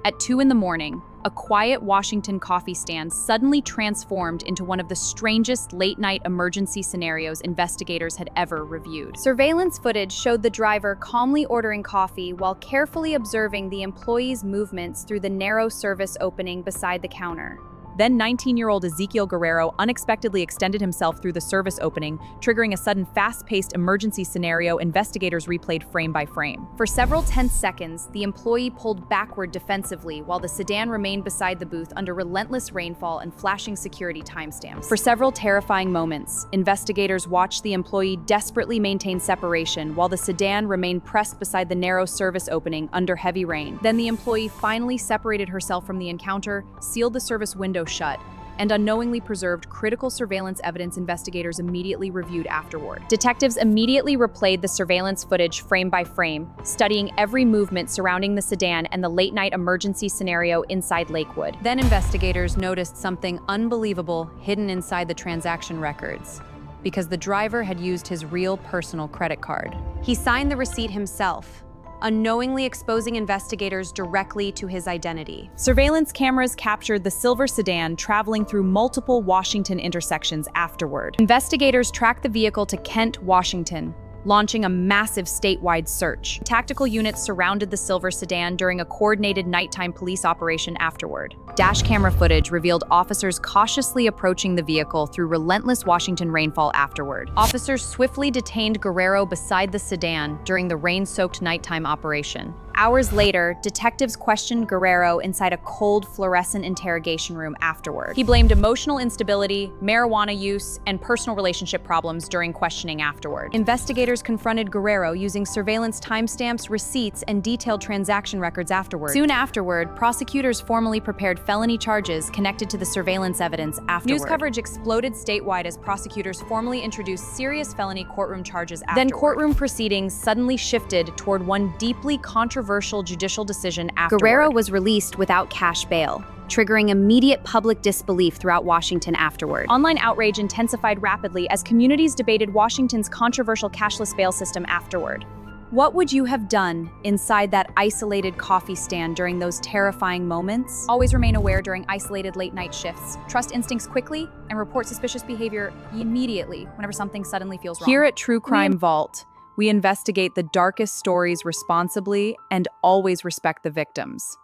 At 2 in the morning, a quiet Washington coffee stand suddenly transformed into one of the strangest late-night emergency scenarios investigators had ever reviewed. Surveillance footage showed the driver calmly ordering coffee while carefully observing the employee's movements through the narrow service opening beside the counter. Then 19-year-old Ezekiel Guerrero unexpectedly extended himself through the service opening, triggering a sudden fast-paced emergency scenario investigators replayed frame by frame. For several tense seconds, the employee pulled backward defensively while the sedan remained beside the booth under relentless rainfall and flashing security timestamps. For several terrifying moments, investigators watched the employee desperately maintain separation while the sedan remained pressed beside the narrow service opening under heavy rain. Then the employee finally separated herself from the encounter, sealed the service window shut, and unknowingly preserved critical surveillance evidence investigators immediately reviewed afterward. Detectives immediately replayed the surveillance footage frame by frame, studying every movement surrounding the sedan and the late-night emergency scenario inside Lakewood. Then investigators noticed something unbelievable hidden inside the transaction records, because the driver had used his real personal credit card. He signed the receipt himself, unknowingly exposing investigators directly to his identity. Surveillance cameras captured the silver sedan traveling through multiple Washington intersections afterward. Investigators tracked the vehicle to Kent, Washington, launching a massive statewide search. Tactical units surrounded the silver sedan during a coordinated nighttime police operation afterward. Dash camera footage revealed officers cautiously approaching the vehicle through relentless Washington rainfall afterward. Officers swiftly detained Guerrero beside the sedan during the rain-soaked nighttime operation. Hours later, detectives questioned Guerrero inside a cold, fluorescent interrogation room afterward. He blamed emotional instability, marijuana use, and personal relationship problems during questioning afterward. Investigators confronted Guerrero using surveillance timestamps, receipts, and detailed transaction records afterward. Soon afterward, prosecutors formally prepared felony charges connected to the surveillance evidence afterward. News coverage exploded statewide as prosecutors formally introduced serious felony courtroom charges afterward. Then courtroom proceedings suddenly shifted toward one deeply controversial judicial decision afterward. Guerrero was released without cash bail, triggering immediate public disbelief throughout Washington afterward. Online outrage intensified rapidly as communities debated Washington's controversial cashless bail system afterward. What would you have done inside that isolated coffee stand during those terrifying moments? Always remain aware during isolated late-night shifts. Trust instincts quickly and report suspicious behavior immediately whenever something suddenly feels wrong. Here at True Crime Vault, we investigate the darkest stories responsibly and always respect the victims.